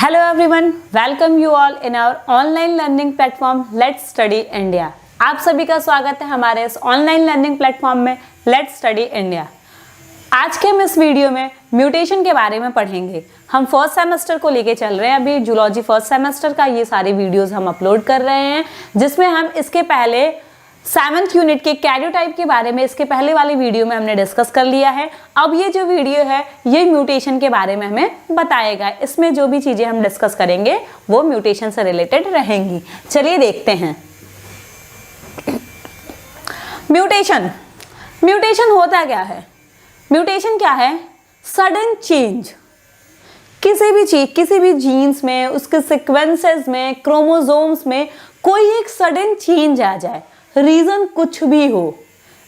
Hello everyone, welcome you all in our online learning platform Let's Study India। आप सभी का स्वागत है हमारे इस ऑनलाइन लर्निंग प्लेटफॉर्म में Let's Study India। आज के हम इस वीडियो में म्यूटेशन के बारे में पढ़ेंगे। हम फर्स्ट सेमेस्टर को लेके चल रहे हैं, अभी जूलॉजी फर्स्ट सेमेस्टर का ये सारे वीडियोस हम अपलोड कर रहे हैं, जिसमें हम इसके पहले 7th यूनिट के कैरियोटाइप के बारे में इसके पहले वाले वीडियो में हमने डिस्कस कर लिया है। अब ये जो वीडियो है ये म्यूटेशन के बारे में हमें बताएगा। इसमें जो भी चीजें हम डिस्कस करेंगे वो म्यूटेशन से रिलेटेड रहेंगी। चलिए देखते हैं। म्यूटेशन होता क्या है? म्यूटेशन क्या है? Sudden change. किसी भी चीज, किसी भी जीन्स में, उसके सीक्वेंसेस में, क्रोमोसोम्स में कोई एक सडन चेंज आ जाए। रीजन कुछ भी हो,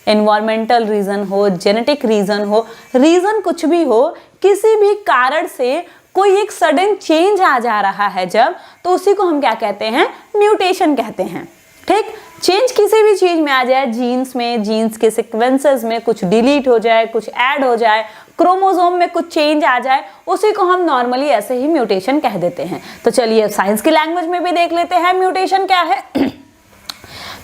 एनवायरमेंटल रीजन हो, जेनेटिक रीजन हो, रीजन कुछ भी हो, किसी भी कारण से कोई एक सडन चेंज आ जा रहा है जब, तो उसी को हम क्या कहते हैं? म्यूटेशन कहते हैं। ठीक, चेंज किसी भी चीज में आ जाए, जीन्स में, जीन्स के सीक्वेंसेस में कुछ डिलीट हो जाए, कुछ ऐड हो जाए, क्रोमोसोम में कुछ चेंज आ जाए, उसी को हम नॉर्मली ऐसे ही म्यूटेशन कह देते हैं। तो चलिए साइंस की लैंग्वेज में भी देख लेते हैं म्यूटेशन क्या है।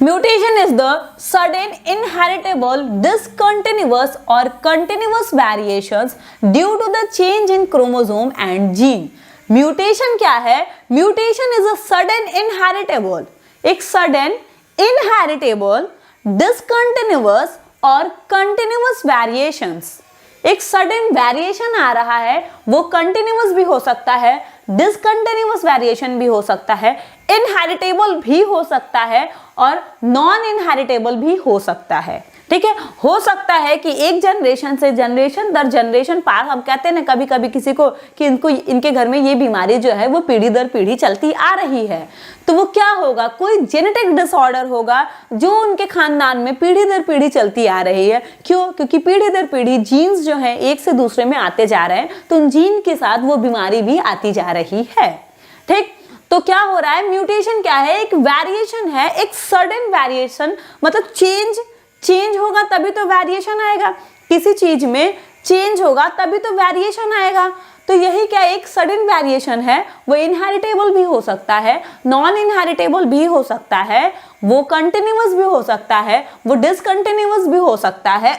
Mutation is the sudden inheritable discontinuous or continuous variations due to the change in chromosome and gene। Mutation क्या है? Mutation is a sudden inheritable, एक sudden inheritable discontinuous और continuous variations। एक सडन वेरिएशन आ रहा है, वो कंटिन्यूअस भी हो सकता है, डिसकंटिन्यूअस वेरिएशन भी हो सकता है, इनहेरिटेबल भी हो सकता है और नॉन इनहेरिटेबल भी हो सकता है। ठीक है, हो सकता है कि एक जनरेशन से जनरेशन दर जनरेशन पार, हम कहते हैं ना कभी कभी किसी को कि इनके घर में ये बीमारी जो है वो पीढ़ी दर पीढ़ी चलती आ रही है, तो वो क्या होगा? कोई जेनेटिक डिसऑर्डर होगा जो उनके खानदान में पीढ़ी दर पीढ़ी चलती आ रही है। क्यों? क्योंकि पीढ़ी दर पीढ़ी जीन्स जो है एक से दूसरे में आते जा रहे हैं, तो उन जीन के साथ वो बीमारी भी आती जा रही है। ठीक, तो क्या हो रहा है? म्यूटेशन क्या है? एक वेरिएशन है, एक सडन वेरिएशन, मतलब चेंज होगा तभी तो वेरिएशन आएगा। किसी चीज में चेंज होगा तभी तो वेरिएशन आएगा। तो यही क्या, एक सडन वेरिएशन है। वो इनहेरिटेबल भी हो सकता है, नॉन इनहेरिटेबल भी हो सकता है, वो कंटिन्यूअस भी हो सकता है, वो डिसकंटिन्यूअस भी हो सकता है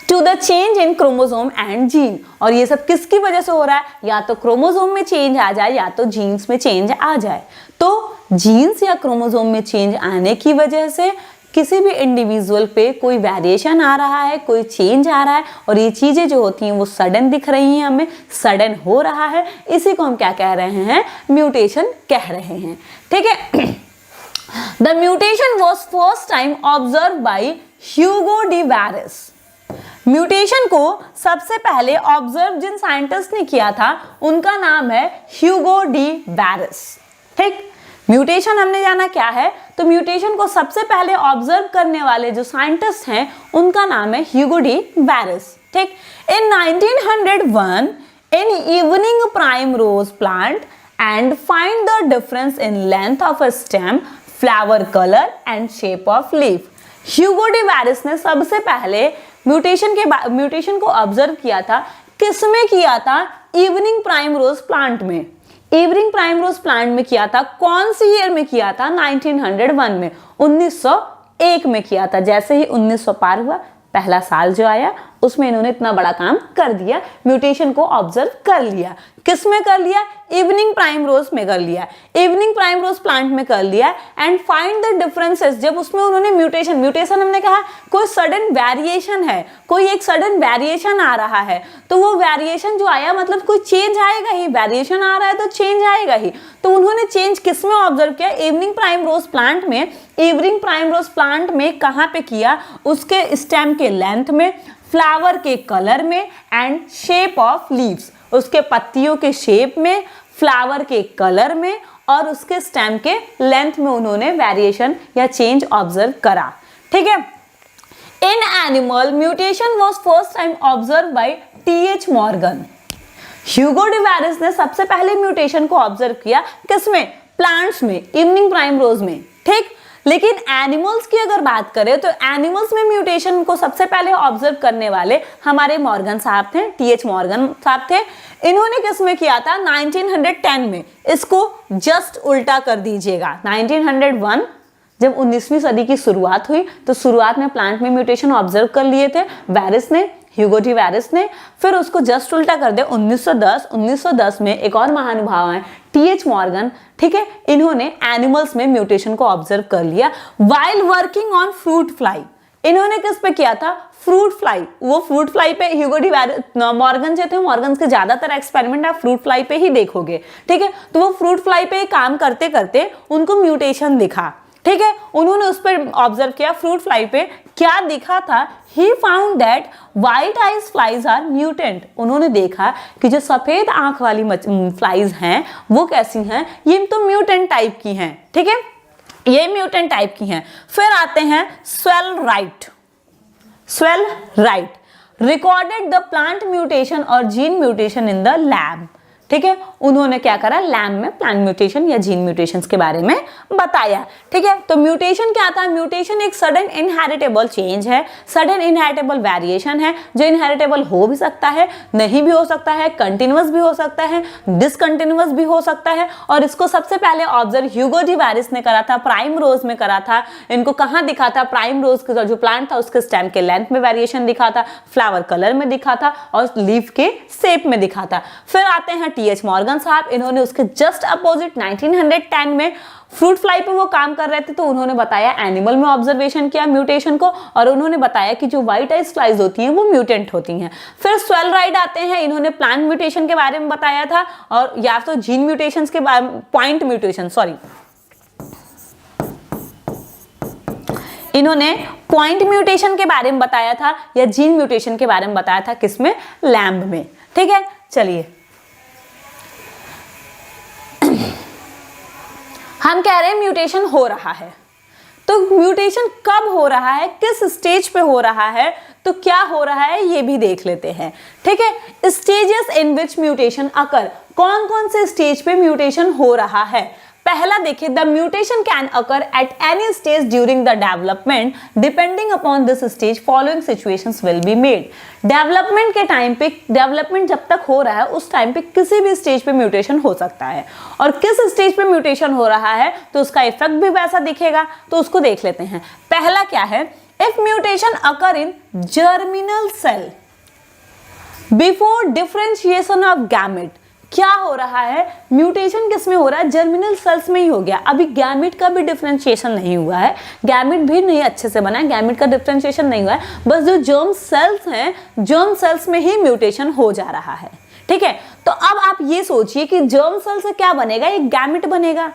to the change in chromosome and gene. और ये सब किसकी वजह से हो रहा है? या तो क्रोमोसोम में चेंज आ जाए या तो जीन्स में चेंज आ जाए। तो जीन्स या क्रोमोसोम में चेंज आने की वजह से किसी भी इंडिविजुअल पे कोई वेरिएशन आ रहा है, कोई चेंज आ रहा है, और ये चीजें जो होती हैं वो सडन दिख रही हैं, हमें सडन हो रहा है, इसी को हम क्या कह रहे हैं? म्यूटेशन कह रहे हैं। ठीक है, the mutation was first time observe by Hugo de Vries. Mutation को सबसे पहले ऑब्जर्व जिन साइंटिस्ट ने किया था उनका नाम है ह्यूगो डी वेरिस। ठीक, म्यूटेशन हमने जाना क्या है, तो म्यूटेशन को सबसे पहले ऑब्जर्व करने वाले जो साइंटिस्ट हैं उनका नाम है ह्यूगो डी वेरिस। ठीक, in 1901 in evening primrose plant and find the difference in length of a stem, flower colour and shape of leaf. Hugo de Vries ने सबसे पहले म्यूटेशन को ऑब्जर्व किया था। किसमें किया था? इवनिंग प्राइम रोज प्लांट में। इवनिंग प्राइम रोज प्लांट में किया था। कौन सी ईयर में किया था? 1901 में, 1901 में किया था। जैसे ही 1900 पार हुआ, पहला साल जो आया उसमें इन्होंने इतना बड़ा काम कर दिया, म्यूटेशन को ऑब्जर्व कर लिया। किस में कर लिया? इवनिंग प्राइम रोज में कर लिया, इवनिंग प्राइम रोज प्लांट में कर लिया। एंड फाइंड द डिफरेंसेस, जब उसमें उन्होंने म्यूटेशन हमने कहा कोई सडन वेरिएशन है, कोई एक सडन वेरिएशन आ रहा है, तो वो वेरिएशन जो आया मतलब कोई चेंज आएगा ही, वेरिएशन आ रहा है तो चेंज आएगा ही। तो उन्होंने चेंज किस में ऑब्जर्व किया? इवनिंग प्राइम रोज प्लांट में। इवनिंग प्राइम रोज प्लांट में कहाँ पे किया? उसके स्टेम के लेंथ में, फ्लावर के कलर में एंड शेप ऑफ लीव्स, उसके पत्तियों के शेप में, फ्लावर के कलर में और उसके स्टेम के लेंथ में उन्होंने वेरिएशन या चेंज ऑब्जर्व करा। ठीक है, in animal mutation was first time observe by T H. Morgan. Hugo de Vries ने सबसे पहले म्यूटेशन को ऑब्जर्व किया किसमें? प्लांट्स में, इवनिंग प्राइम रोज में। ठीक, लेकिन एनिमल्स की अगर बात करें तो एनिमल्स में म्यूटेशन को सबसे पहले ऑब्जर्व करने वाले हमारे मॉर्गन साहब थे, टीएच मॉर्गन साहब थे। इन्होंने किसमें किया था? 1910 में। इसको जस्ट उल्टा कर दीजिएगा, 1901 जब 19वीं सदी की शुरुआत हुई तो शुरुआत में प्लांट में म्यूटेशन ऑब्जर्व कर लिए थे वेरिस ने, ह्यूगो डी वेरिस ने। फिर उसको जस्ट उल्टा कर दे 1910 में एक और महानुभाव है टीएच मॉर्गन, ठीक है, इन्होंने एनिमल्स में म्यूटेशन को ऑब्जर्व कर लिया while working on fruit fly. इन्होंने किस पे किया था? Fruit fly. वो फ्रूट फ्लाई पे ह्यूगो डी मॉर्गन जो थे, मॉर्गन के ज्यादातर एक्सपेरिमेंट आप फ्रूट फ्लाई पे ही देखोगे, ठीक है। तो वो फ्रूट फ्लाई पे काम करते करते उनको म्यूटेशन दिखा, ठीक है, उन्होंने उस पर ऑब्जर्व किया फ्रूट फ्लाई पे, क्या दिखा था? He found that white eyes flies are mutant। उन्होंने देखा कि जो सफेद आंख वाली फ्लाइज हैं वो कैसी हैं? ये तो म्यूटेंट टाइप की हैं, ठीक है, ये म्यूटेंट टाइप की हैं। फिर आते हैं स्वेल right recorded the plant mutation और gene mutation in the lab, ठीक है। उन्होंने क्या करा? लैब में प्लांट म्यूटेशन या जीन म्यूटेशंस के बारे में बताया, ठीक है। तो म्यूटेशन क्या था? म्यूटेशन एक सडन इनहेरिटेबल चेंज है, सडन इनहेरिटेबल वेरिएशन है, जो इनहेरिटेबल हो भी सकता है, नहीं भी हो सकता है, कंटिन्यूअस भी हो सकता है, डिसकंटिन्यूअस भी हो सकता है। और इसको सबसे पहले ऑब्जर्व ह्यूगो डी वेरिस ने करा था, प्राइम रोज में करा था। इनको कहाँ दिखा था? प्राइम रोज का जो प्लांट था उसके स्टेम के लेंथ में वेरिएशन दिखा था, फ्लावर कलर में दिखा था और लीफ के शेप में दिखा था। फिर आते हैं टीएच मॉर्गन साहब, इन्होंने उसके जस्ट अपोजिट 1910 में फ्रूट फ्लाई पे वो काम कर रहे थे, तो उन्होंने बताया एनिमल में ऑब्जर्वेशन किया म्यूटेशन को, और उन्होंने बताया कि जो व्हाइट आइज फ्लाइज होती हैं वो म्यूटेंट होती हैं। फिर स्वेल राइट आते हैं, इन्होंने प्लांट म्यूटेशन के बारे में बताया था, और या तो जीन म्यूटेशंस के बारे में, पॉइंट म्यूटेशन, सॉरी, इन्होंने पॉइंट म्यूटेशन के बारे में बताया था या जीन म्यूटेशन के बारे में बताया था, किसमें? लैम्ब में, ठीक है। चलिए हम कह रहे हैं म्यूटेशन हो रहा है, तो म्यूटेशन कब हो रहा है, किस स्टेज पे हो रहा है, तो क्या हो रहा है ये भी देख लेते हैं, ठीक है। स्टेजेस इन विच म्यूटेशन अकर, कौन कौन से स्टेज पे म्यूटेशन हो रहा है? पहला देखिए, the mutation can occur at any stage during the development, depending upon this stage following situations will be made. Development के टाइम पे, डेवलपमेंट जब तक हो रहा है उस टाइम पे किसी भी स्टेज पे म्यूटेशन हो सकता है, और किस स्टेज पे म्यूटेशन हो रहा है तो उसका इफेक्ट भी वैसा दिखेगा, तो उसको देख लेते हैं। पहला क्या है? If mutation occur in germinal cell before differentiation of gamete, क्या हो रहा है? म्यूटेशन किस में हो रहा है? जर्मिनल सेल्स में ही हो गया। अभी गैमेट का भी डिफरेंशिएशन नहीं हुआ है, गैमेट भी नहीं अच्छे से बना है, गैमेट का डिफरेंशिएशन नहीं हुआ है, बस जो जर्म सेल्स हैं, जर्म सेल्स में ही म्यूटेशन हो जा रहा है, ठीक है। तो अब आप ये सोचिए कि जर्म सेल से क्या बनेगा? एक गैमेट बनेगा,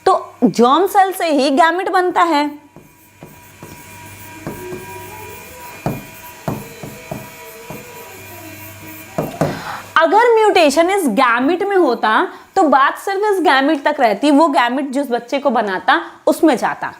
तो जर्म सेल से ही गैमेट बनता है। अगर म्यूटेशन इस गैमेट में होता तो बात सिर्फ इस गैमेट तक रहती, वो गैमेट जिस बच्चे को बनाता उसमें जाता,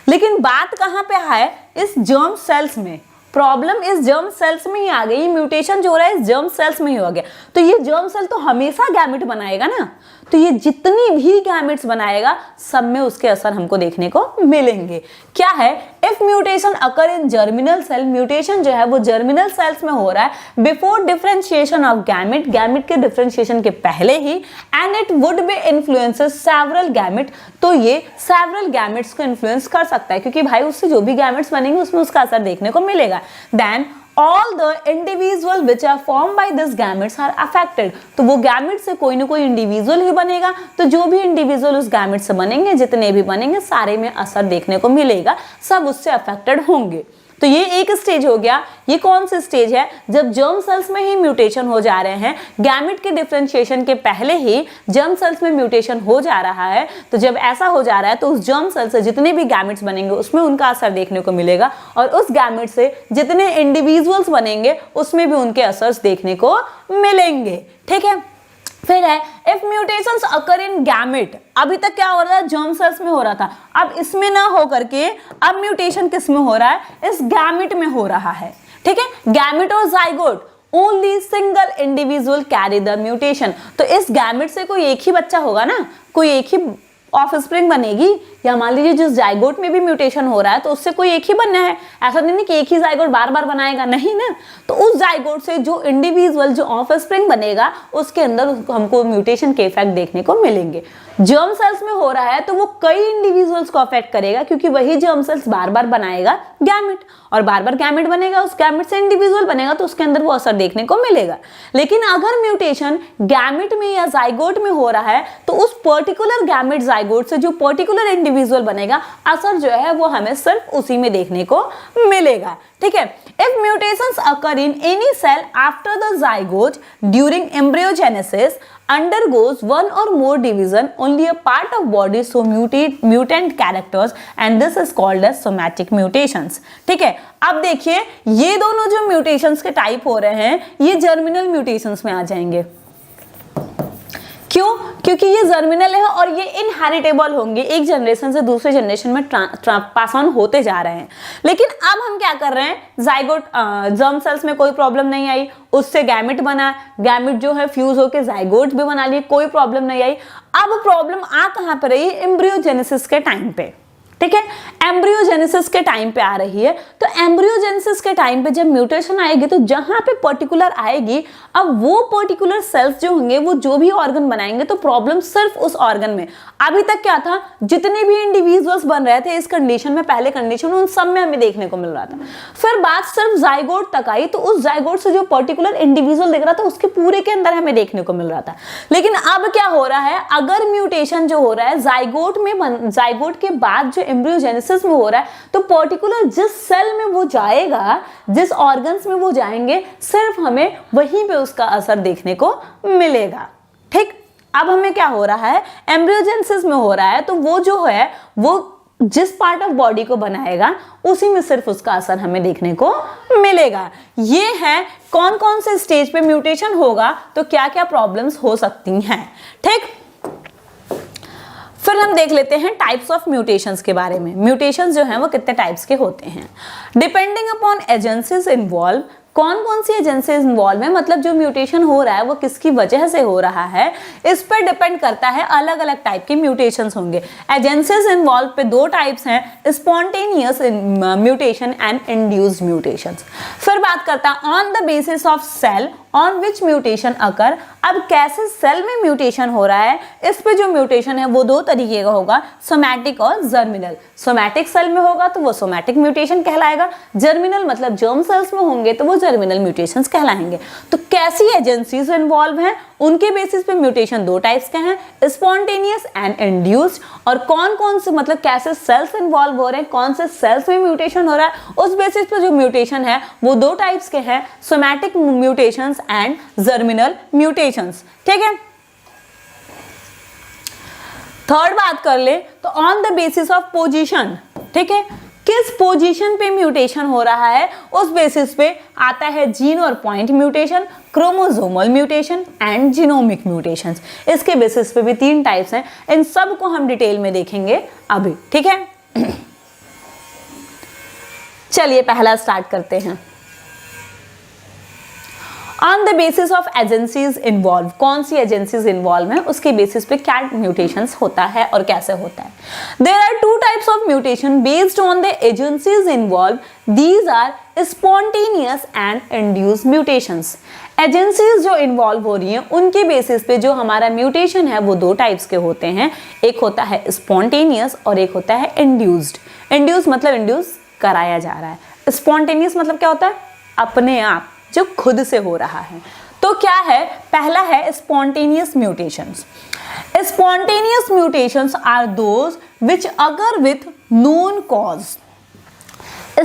लेकिन बात कहां पे है? इस जर्म सेल्स में। प्रॉब्लम इस जर्म सेल्स में ही आ गई, म्यूटेशन जो हो रहा है इस जर्म सेल्स में ही हो गया। तो ये जर्म सेल तो हमेशा गैमेट बनाएगा ना, तो ये जितनी भी गैमेट्स बनाएगा सब में उसके असर हमको देखने को मिलेंगे। क्या है? If mutation occur in germinal cell, mutation जो है वो जर्मिनल सेल्स में हो रहा है before differentiation of gamete, gamete के डिफरेंशिएशन के पहले ही, and it would be influences several gamete, तो ये सेवरल गैमेट्स को इन्फ्लुएंस कर सकता है, क्योंकि भाई उससे जो भी गैमेट्स बनेंगे उसमें उसका असर देखने को मिलेगा। Then all the individual which are formed by this gametes are affected, तो वो गैमेट से कोई ना कोई इंडिविजुअल ही बनेगा, तो जो भी इंडिविजुअल उस गैमेट से बनेंगे, जितने भी बनेंगे सारे में असर देखने को मिलेगा, सब उससे अफेक्टेड होंगे। तो ये एक स्टेज हो गया। ये कौन सा स्टेज है? जब जर्म सेल्स में ही म्यूटेशन हो जा रहे हैं, गैमेट के डिफरेंशिएशन के पहले ही जर्म सेल्स में म्यूटेशन हो जा रहा है। तो जब ऐसा हो जा रहा है तो उस जर्म सेल से जितने भी गैमेट्स बनेंगे उसमें उनका असर देखने को मिलेगा, और उस गैमेट से जितने इंडिविजुअल्स बनेंगे उसमें भी उनके असर्स देखने को मिलेंगे, ठीक है। फिर है if mutations occur in gamete, अभी तक क्या हो रहा था? जर्म सेल्स में हो रहा था, अब इसमें ना हो करके अब म्यूटेशन किस में हो रहा है? इस गैमेट में हो रहा है, ठीक है। गैमेट और zygote, only single individual carry the mutation, तो इस गैमेट से कोई एक ही बच्चा होगा ना, कोई एक ही ऑफस्प्रिंग बनेगी, या मान लीजिए जिस जाइगोट में भी म्यूटेशन हो रहा है तो उससे कोई एक ही बनना है, ऐसा नहीं कि एक ही जाइगोट बार बार बनाएगा, नहीं ना। तो उस जाइगोट से जो इंडिविजुअल जो ऑफस्प्रिंग बनेगा उसके अंदर हमको म्यूटेशन के इफेक्ट देखने को मिलेंगे। जर्म सेल्स में हो रहा है तो वो कई इंडिविजुअल्स को अफेक्ट करेगा, क्योंकि वही जर्म सेल्स बार बार बनाएगा गैमेट, और बार बार गैमेट बनेगा, उस गैमेट से इंडिविजुअल बनेगा, तो उसके अंदर वो असर देखने को मिलेगा। लेकिन अगर म्यूटेशन गैमेट में या जाइगोट में हो रहा है तो उस पर्टिकुलर गैमेट जाइगोट से जो पर्टिकुलर इंडिविजुअल बनेगा, असर जो है वो हमें सिर्फ उसी में देखने को मिलेगा। ठीक है। If mutations occur in any cell after the zygote during embryogenesis undergoes one or more division, only a part of body so mutant characters and this is called as somatic mutations। ठीक है। अब देखिए ये दोनों जो mutations के type हो रहे हैं ये जर्मिनल म्यूटेशंस में आ जाएंगे। क्यों? क्योंकि ये जर्मिनल है और ये इनहेरिटेबल होंगे, एक जनरेशन से दूसरे जनरेशन में पास ऑन होते जा रहे हैं। लेकिन अब हम क्या कर रहे हैं, जाइगोट जर्म सेल्स में कोई प्रॉब्लम नहीं आई, उससे गैमेट बना, गैमेट जो है फ्यूज होकर जाइगोट भी बना लिए, कोई प्रॉब्लम नहीं आई। अब प्रॉब्लम आ कहां पर रही? एम्ब्रियोजेनेसिस के टाइम पे। ठीक है, एम्ब्रियोजेनेसिस के टाइम पे आ रही है। तो एम्ब्रियोजेनेसिस के टाइम पे जब म्यूटेशन आएगी तो जहां पे पर्टिकुलर आएगी, अब वो पर्टिकुलर सेल्स जो होंगे वो जो भी ऑर्गन बनाएंगे तो प्रॉब्लम सिर्फ उस ऑर्गन में। अभी तक क्या था, जितने भी इंडिविजुअल्स बन रहे थे इस कंडीशन में, पहले कंडीशन उन सब में हमें देखने को मिल रहा था। फिर बात सिर्फ जाइगोट तक आई तो उस जाइगोट से जो पर्टिकुलर इंडिविजुअल दिख रहा था उसके पूरे के अंदर हमें देखने को मिल रहा था। लेकिन अब क्या हो रहा है, अगर म्यूटेशन जो हो रहा है जाइगोट में, जाइगोट के बाद जो एम्ब्रियोजेनेसिस में हो रहा है, तो पर्टिकुलर जिस सेल में वो जाएगा, जिस ऑर्गन्स में वो जाएंगे, सिर्फ हमें वहीं पे उसका असर देखने को मिलेगा। ठीक। अब हमें क्या हो रहा है, एम्ब्रियोजेनेसिस में हो रहा है तो वो जो है वो जिस पार्ट ऑफ बॉडी को बनाएगा उसी में सिर्फ उसका असर हमें देखने को मिलेगा। ये है कौन कौन से स्टेज पे म्यूटेशन होगा तो क्या क्या प्रॉब्लम्स हो सकती हैं। ठीक। फिर हम देख लेते हैं टाइप्स ऑफ म्यूटेशंस के बारे में। म्यूटेशंस जो हैं वो कितने टाइप्स के होते हैं, डिपेंडिंग अपॉन एजेंसीज इन्वॉल्व। कौन कौन सी एजेंसीज इन्वॉल्व है, मतलब जो म्यूटेशन हो रहा है वो किसकी वजह से हो रहा है, इस पर डिपेंड करता है। अलग अलग टाइप के म्यूटेशंस होंगे। एजेंसीज इन्वॉल्व पे दो टाइप्स हैं, spontaneous mutation and induced mutations. फिर बात करता है on the basis of cell on which mutation occur. अब कैसे सेल में म्यूटेशन हो रहा है, इस पे जो म्यूटेशन है वो दो तरीके का होगा, सोमैटिक और जर्मिनल। सोमैटिक सेल में होगा तो वो सोमैटिक म्यूटेशन कहलाएगा, जर्मिनल मतलब जर्म सेल्स में होंगे तो वो जर्मिनल म्यूटेशंस कहलाएंगे। तो कैसी एजेंसीज इन्वॉल्व हैं, उनके बेसिस पे म्यूटेशन दो टाइप्स के हैं, स्पॉन्टेनियस एंड इंड्यूस्ड। और कौन कौन से मतलब कैसे सेल्स इन्वॉल्व हो रहे हैं, कौन से सेल्स में म्यूटेशन हो रहा है, उस बेसिस पे जो म्यूटेशन है वो दो टाइप्स के हैं, somatic mutations and germinal mutations. ठीक है। थर्ड बात कर ले तो on the basis of position. ठीक है, किस पोजीशन पे म्यूटेशन हो रहा है उस बेसिस पे आता है जीन और point mutation, chromosomal mutation and genomic mutations. इसके बेसिस पे भी तीन टाइप्स हैं, इन सब को हम डिटेल में देखेंगे अभी। ठीक है, चलिए पहला स्टार्ट करते हैं। On the basis of agencies involve, कौन सी एजेंसीज इन्वॉल्व है उसके बेसिस पे क्या म्यूटेशंस होता है और कैसे होता है। There are two types of mutation based on the agencies involve, these are spontaneous and induced mutations. Agencies जो इन्वॉल्व हो रही हैं उनके बेसिस पे जो हमारा म्यूटेशन है वो दो टाइप्स के होते हैं, एक होता है स्पॉन्टेनियस और एक होता है इंड्यूस्ड। इंड्यूस मतलब इंड्यूस कराया जा रहा है, स्पॉन्टेनियस मतलब क्या होता है, अपने आप जो खुद से हो रहा है। तो क्या है, पहला है spontaneous mutations. Spontaneous mutations are those which अगर with known cause.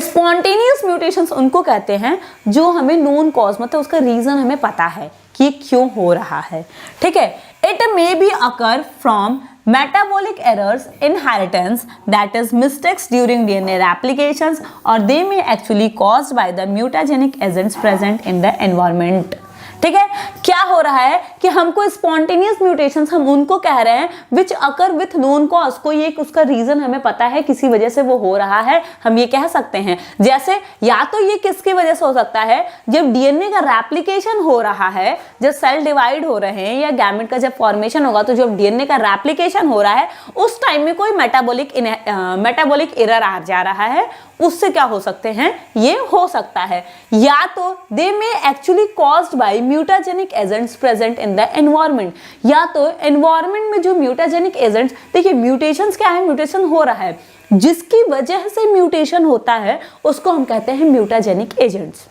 Spontaneous mutations उनको कहते हैं जो हमें नोन कॉज मतलब उसका रीजन हमें पता है कि क्यों हो रहा है। ठीक है, it may be occur from metabolic errors, inheritance, that is mistakes during DNA replications, or they may actually caused by the mutagenic agents present in the environment. ठीक है, क्या हो रहा है कि हमको स्पॉन्टेनियस म्यूटेशंस हम उनको कह रहे हैं विच अकर विथ नोन कॉज, कोई एक उसका रीजन हमें पता है, किसी वजह से वो हो रहा है, हम ये कह सकते हैं। जैसे या तो ये किसकी वजह से हो सकता है, जब डीएनए का रेप्लिकेशन हो रहा है, जब सेल डिवाइड हो रहे हैं या गैमेट का जब फॉर्मेशन होगा, तो जब डीएनए का रेप्लिकेशन हो रहा है उस टाइम में कोई मेटाबॉलिक एरर आ जा रहा है, उससे क्या हो सकते हैं, ये हो सकता है। या तो they may actually caused by mutagenic agents present in the environment, या तो एनवायरनमेंट में जो म्यूटाजेनिक एजेंट्स, देखिए म्यूटेशंस क्या है, म्यूटेशन हो रहा है, जिसकी वजह से म्यूटेशन होता है उसको हम कहते हैं mutagenic agents.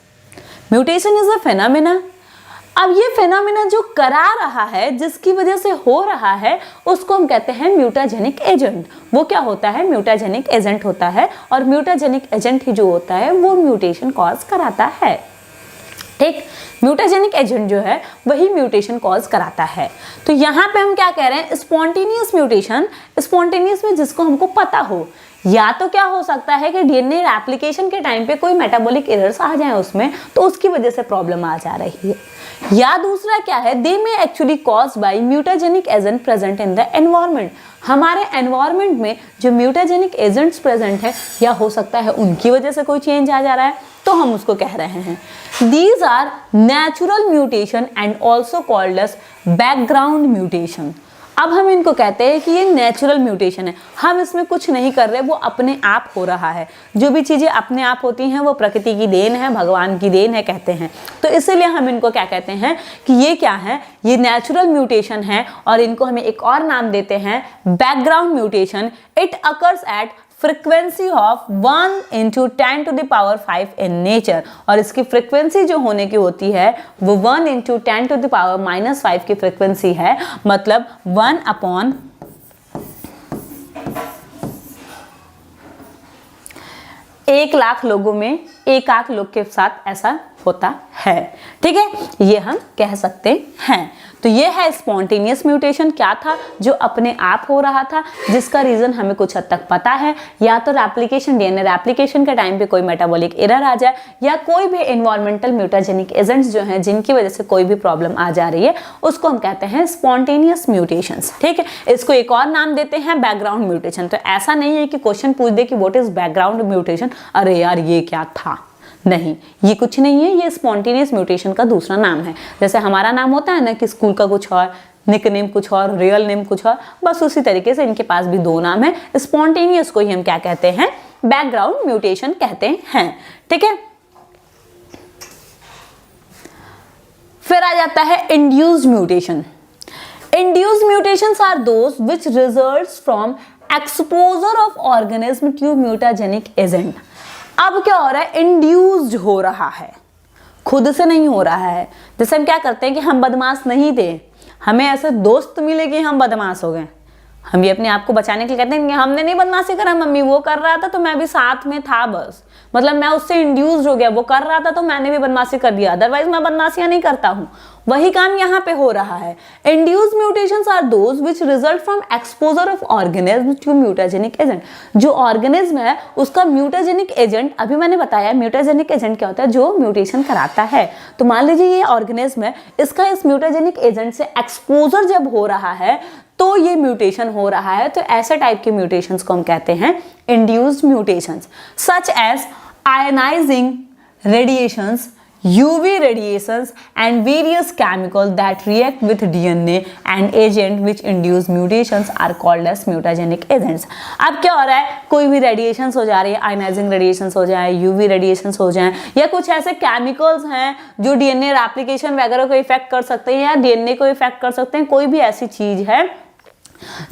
Mutation is a phenomena. अब ये फेनोमेना जो करा रहा है, जिसकी वजह से हो रहा है, उसको हम कहते हैं म्यूटाजेनिक एजेंट। वो क्या होता है, म्यूटाजेनिक एजेंट होता है, और म्यूटाजेनिक एजेंट ही जो होता है वो म्यूटेशन कॉज कराता है। ठीक, म्यूटाजेनिक एजेंट जो है वही म्यूटेशन कॉज कराता है। तो यहाँ पे हम क्या कह रहे हैं, स्पॉन्टेनियस म्यूटेशन, स्पॉन्टेनियस में जिसको हमको पता हो, या तो क्या हो सकता है कि डीएनए एप्लीकेशन के टाइम पे कोई मेटाबॉलिक एरर्स आ जाए उसमें, तो उसकी वजह से प्रॉब्लम आ जा रही है। या दूसरा क्या है, दे में actually caused by mutagenic agent present in the environment, हमारे एनवायरनमेंट में जो म्यूटाजेनिक एजेंट्स प्रेजेंट है, या हो सकता है उनकी वजह से कोई चेंज आ जा रहा है, तो हम उसको कह रहे हैं these are natural mutation and also called as background mutation. अब हम इनको कहते हैं कि ये नेचुरल म्यूटेशन है, हम इसमें कुछ नहीं कर रहे, वो अपने आप हो रहा है। जो भी चीज़ें अपने आप होती हैं वो प्रकृति की देन है, भगवान की देन है कहते हैं। तो इसीलिए हम इनको क्या कहते हैं कि ये क्या है, ये नेचुरल म्यूटेशन है, और इनको हमें एक और नाम देते हैं background mutation. It occurs at frequency of 1 × 10⁵ in nature, और इसकी फ्रीक्वेंसी जो होने की होती है वो 1 × 10⁻⁻5 की फ्रीक्वेंसी है, मतलब 1/1,00,000 लोगों में 1 आध लोग के साथ ऐसा होता है। ठीक है, ये हम कह सकते हैं। तो ये है स्पॉन्टेनियस म्यूटेशन, क्या था, जो अपने आप हो रहा था, जिसका रीजन हमें कुछ हद तक पता है। या तो रेप्लिकेशन, डीएनए रेप्लिकेशन के टाइम पे कोई मेटाबॉलिक एरर आ जाए, या कोई भी एनवायरमेंटल म्यूटाजेनिक एजेंट्स जो हैं जिनकी वजह से कोई भी प्रॉब्लम आ जा रही है, उसको हम कहते हैं स्पॉन्टेनियस म्यूटेशंस। ठीक है, इसको एक और नाम देते हैं बैकग्राउंड म्यूटेशन। तो ऐसा नहीं है कि क्वेश्चन पूछ दे कि व्हाट इज बैकग्राउंड म्यूटेशन, अरे यार ये क्या था, नहीं, ये कुछ नहीं है, ये स्पॉन्टेनियस म्यूटेशन का दूसरा नाम है। जैसे हमारा नाम होता है ना कि स्कूल का कुछ और, निकनेम कुछ और, रियल नेम कुछ और, बस उसी तरीके से इनके पास भी 2 नाम है। स्पॉन्टेनियस को ही हम क्या कहते हैं, बैकग्राउंड म्यूटेशन कहते हैं। ठीक है, फिर आ जाता है induced mutation. Induced mutations are those which results from exposure of organism to mutagenic agent. अब क्या हो रहा है, इंड्यूस्ड हो रहा है, खुद से नहीं हो रहा है। जैसे हम क्या करते हैं कि हम बदमाश नहीं थे, हमें ऐसे दोस्त मिले कि हम बदमाश हो गए, हम भी अपने आप को बचाने के लिए कहते हैं कि हमने नहीं बदमाशी करा, मम्मी वो कर रहा था तो मैं भी साथ में था, बस मतलब मैं उससे इंड्यूस्ड हो गया, वो कर रहा था तो मैंने भी बदमाशी कर दिया, अदरवाइज मैं बदमाशियां नहीं करता हूँ। वही काम यहाँ पे हो रहा है। Induced mutations are those which result from exposure of organism to mutagenic agent. जो ऑर्गेनिज्म है उसका म्यूटाजेनिक एजेंट, अभी मैंने बताया म्यूटाजेनिक एजेंट क्या होता है, जो म्यूटेशन कराता है। तो मान लीजिए ये ऑर्गेनिज्म है, इसका इस म्यूटाजेनिक एजेंट से एक्सपोजर जब हो रहा है तो ये म्यूटेशन हो रहा है। तो ऐसे टाइप के म्यूटेशंस को हम कहते हैं induced mutations, such as ionising radiations, UV radiations and various chemicals that react with DNA and agent which induce mutations are called as mutagenic agents। अब क्या हो रहा है, कोई भी रेडिएशंस हो जा रही है, आयनाइजिंग रेडिएशंस हो जाए, UV रेडिएशंस हो जाए, या कुछ ऐसे केमिकल्स हैं जो DNA रेप्लिकेशन वगैरह को इफेक्ट कर सकते हैं या DNA को इफेक्ट कर सकते हैं। कोई भी ऐसी चीज है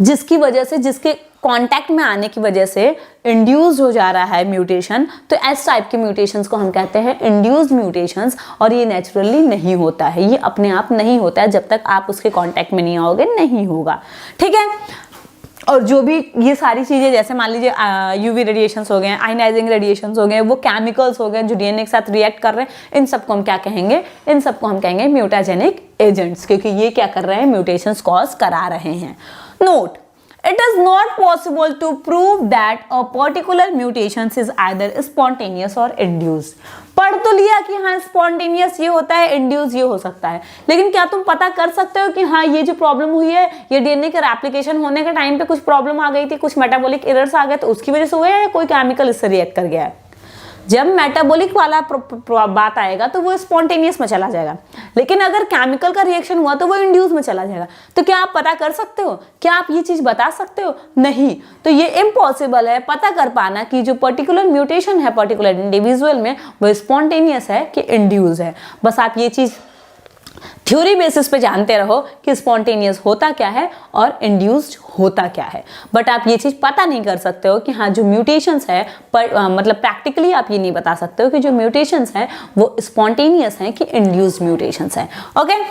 जिसकी वजह से, जिसके कांटेक्ट में आने की वजह से इंड्यूस्ड हो जा रहा है म्यूटेशन, तो इस टाइप के म्यूटेशंस को हम कहते हैं इंड्यूस्ड म्यूटेशंस। और ये नेचुरली नहीं होता है, ये अपने आप नहीं होता है, जब तक आप उसके कांटेक्ट में नहीं आओगे नहीं होगा। ठीक है, और जो भी ये सारी चीज़ें, जैसे मान लीजिए UV रेडिएशंस हो गए, आयनाइजिंग रेडिएशंस हो गए, वो केमिकल्स हो गए जो DNA के साथ रिएक्ट कर रहे हैं, इन सबको हम क्या कहेंगे, इन सबको हम कहेंगे म्यूटाजेनिक एजेंट्स, क्योंकि ये क्या कर रहे हैं, म्यूटेशंस कॉज करा रहे हैं। Note, it is not possible to prove that a particular mutation is either spontaneous or induced। पढ़ तो लिया कि हाँ स्पॉन्टेनियस ये होता है, इंड्यूस ये हो सकता है, लेकिन क्या तुम पता कर सकते हो कि हाँ ये जो प्रॉब्लम हुई है ये डीएनए के रेप्लिकेशन होने के टाइम पे कुछ प्रॉब्लम आ गई थी, कुछ मेटाबॉलिक एरर्स आ गए तो उसकी वजह से हुआ है, या कोई केमिकल इससे रिएक्ट कर गया है? जब मेटाबॉलिक वाला बात आएगा तो वो स्पॉन्टेनियस में चला जाएगा, लेकिन अगर केमिकल का रिएक्शन हुआ तो वो इंड्यूस में चला जाएगा। तो क्या आप पता कर सकते हो? क्या आप ये चीज बता सकते हो? नहीं। तो ये इम्पॉसिबल है पता कर पाना कि जो पर्टिकुलर म्यूटेशन है पर्टिकुलर इंडिविजुअल में वो स्पॉन्टेनियस है कि इंड्यूस है। बस आप ये चीज थ्योरी बेसिस पे जानते रहो कि स्पॉन्टेनियस होता क्या है और इंड्यूस्ड होता क्या है, बट आप ये चीज पता नहीं कर सकते हो कि हाँ जो म्यूटेशंस है मतलब प्रैक्टिकली आप ये नहीं बता सकते हो कि जो म्यूटेशंस है वो स्पॉन्टेनियस है कि इंड्यूस्ड म्यूटेशंस है। ओके,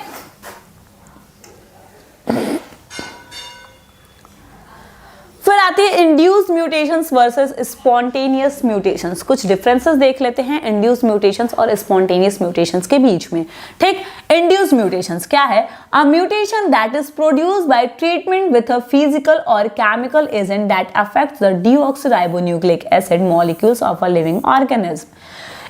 फिर आती है induced mutations versus spontaneous mutations. कुछ डिफरेंसेस देख लेते हैं इंड्यूस्ड म्यूटेशंस और स्पॉन्टेनियस म्यूटेशंस के बीच में। ठीक, इंड्यूस्ड म्यूटेशंस क्या है? A mutation that is produced by treatment with a physical और chemical agent that affects the deoxyribonucleic acid molecules of a living organism.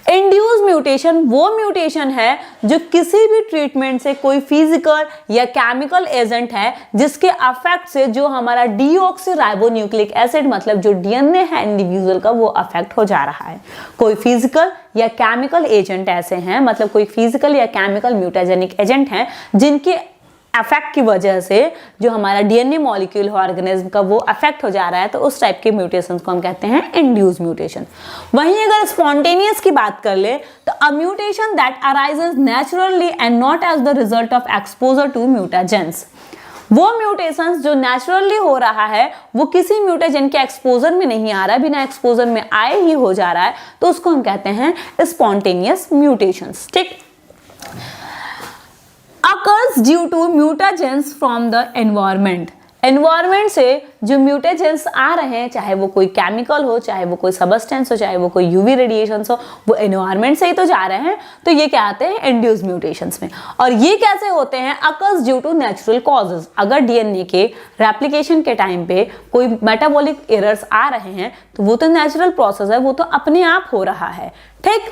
Induce mutation वो म्यूटेशन है जो किसी भी ट्रीटमेंट से कोई फिजिकल या केमिकल एजेंट है जिसके अफेक्ट से जो हमारा डीऑक्सीराइबोन्यूक्लिक एसिड मतलब जो डीएनए है इंडिविजुअल का वो अफेक्ट हो जा रहा है। कोई फिजिकल या केमिकल एजेंट ऐसे हैं, मतलब कोई फिजिकल या केमिकल म्यूटाजेनिक एजेंट हैं जिनके अफेक्ट की वजह से जो हमारा डीएनए मॉलिक्यूल है ऑर्गेनिज्म का वो अफेक्ट हो जा रहा है, तो उस टाइप के म्यूटेशंस को हम कहते हैं इंड्यूस म्यूटेशन। वहीं अगर स्पॉन्टेनियस की बात कर ले तो a mutation that arises naturally and not as the result of exposure to mutagens. वो म्यूटेशंस जो नेचुरली हो रहा है वो किसी म्यूटाजेन के एक्सपोजर में नहीं आ रहा है, बिना एक्सपोजर में आए ही हो जा रहा है, तो उसको हम कहते हैं स्पॉन्टेनियस म्यूटेशंस। ठीक, occurs due to mutagens from the environment। Environment से जो म्यूटेजेंस आ रहे हैं, चाहे वो कोई केमिकल हो, चाहे वो कोई सबस्टेंस हो, चाहे वो कोई यूवी रेडिएशन हो, वो एनवायरमेंट से ही तो जा रहे हैं, तो ये क्या आते हैं इंड्यूस म्यूटेशंस में। और ये कैसे होते हैं? Occurs due to natural causes. अगर डीएनए के रेप्लिकेशन के टाइम पे कोई मेटाबॉलिक एरर्स आ रहे हैं तो वो तो नेचुरल प्रोसेस है, वो तो अपने आप हो रहा है। ठीक,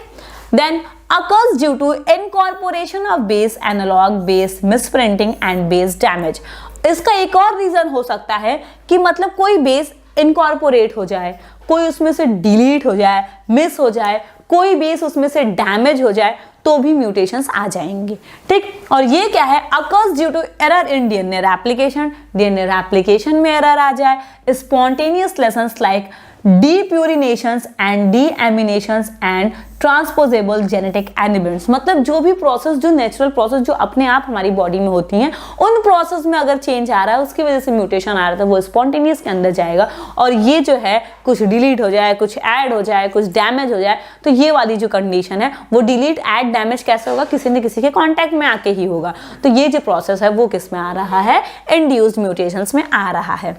then occurs due to incorporation of base analog, base misprinting and base damage। इसका एक और रीजन हो सकता है कि मतलब कोई बेस इनकॉर्पोरेट हो जाए, कोई उसमें से डिलीट हो जाए, मिस हो जाए, कोई बेस उसमें से डैमेज हो जाए तो भी म्यूटेशंस आ जाएंगे। ठीक, और ये क्या है? occurs due to error in DNA replication। DNA replication में एरर आ जाए, spontaneous lessons like depurinations and deaminations and transposable genetic elements. मतलब जो भी प्रोसेस, जो नेचुरल प्रोसेस जो अपने आप हमारी बॉडी में होती हैं, उन प्रोसेस में अगर चेंज आ रहा है, उसकी वजह से म्यूटेशन आ रहा था, वो स्पॉन्टेनियस के अंदर जाएगा। और ये जो है कुछ डिलीट हो जाए, कुछ ऐड हो जाए, कुछ डैमेज हो जाए, तो ये वाली जो कंडीशन है वो डिलीट ऐड डैमेज कैसे होगा? किसी न किसी के कॉन्टैक्ट में आके ही होगा। तो ये जो प्रोसेस है वो किस में आ रहा है? इंड्यूस्ड म्यूटेशंस में आ रहा है।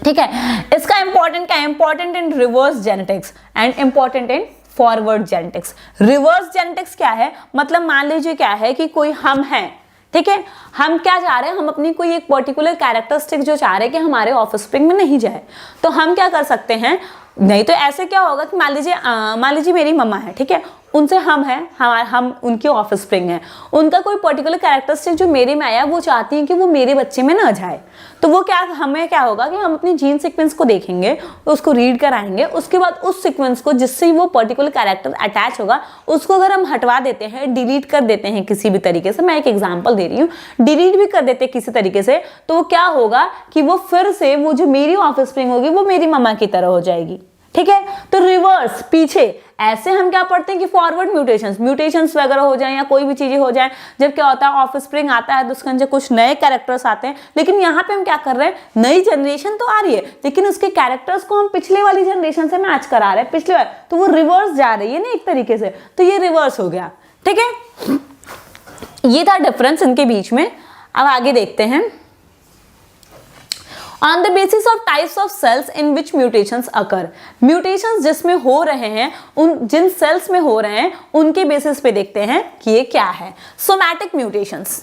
ठीक है, इसका इंपॉर्टेंट क्या है? Important in reverse genetics and important in forward genetics. Reverse genetics क्या है? मतलब मान लीजिए क्या है कि कोई हम हैं, ठीक है, हम क्या चाह रहे हैं? हम अपनी कोई एक पर्टिकुलर कैरेक्टरिस्टिक जो चाह रहे हैं कि हमारे ऑफस्प्रिंग में नहीं जाए, तो हम क्या कर सकते हैं? नहीं तो ऐसे क्या होगा कि मान लीजिए मेरी मम्मा है, ठीक है, उनसे हम हैं, हम उनकी ऑफस्प्रिंग हैं, उनका कोई पर्टिकुलर कैरेक्टरिस्टिक जो मेरे में आया वो चाहती हैं कि वो मेरे बच्चे में ना जाए, तो वो क्या, हमें क्या होगा कि हम अपनी जीन सीक्वेंस को देखेंगे, उसको रीड कराएंगे, उसके बाद उस सीक्वेंस को जिससे वो पर्टिकुलर कैरेक्टर अटैच होगा उसको अगर हम हटवा देते हैं, डिलीट कर देते हैं किसी भी तरीके से, मैं एक एग्जाम्पल दे रही हूँ, डिलीट भी कर देते हैं किसी तरीके से, तो वो क्या होगा कि वो फिर से वो जो मेरी ऑफस्प्रिंग होगी वो मेरी मम्मा की तरह हो जाएगी। ठीक है, तो रिवर्स, पीछे। ऐसे हम क्या पढ़ते हैं कि फॉरवर्ड म्यूटेशंस वगैरह हो जाए या कोई भी चीजें हो जाए, जब क्या होता है ऑफस्प्रिंग आता है तो उसके अंदर कुछ नए कैरेक्टर्स आते हैं, लेकिन यहाँ पे हम क्या कर रहे हैं? नई जनरेशन तो आ रही है लेकिन उसके कैरेक्टर्स को हम पिछले वाली जनरेशन से मैच करा रहे हैं, पिछले वाले, तो वो रिवर्स जा रही है ना एक तरीके से, तो ये रिवर्स हो गया। ठीक है, ये था डिफरेंस इनके बीच में। अब आगे देखते हैं। On the basis of types of cells in which mutations occur, mutations जिसमें हो रहे हैं, उन जिन सेल्स में हो रहे हैं उनके बेसिस पे देखते हैं कि ये क्या है। सोमैटिक म्यूटेशंस,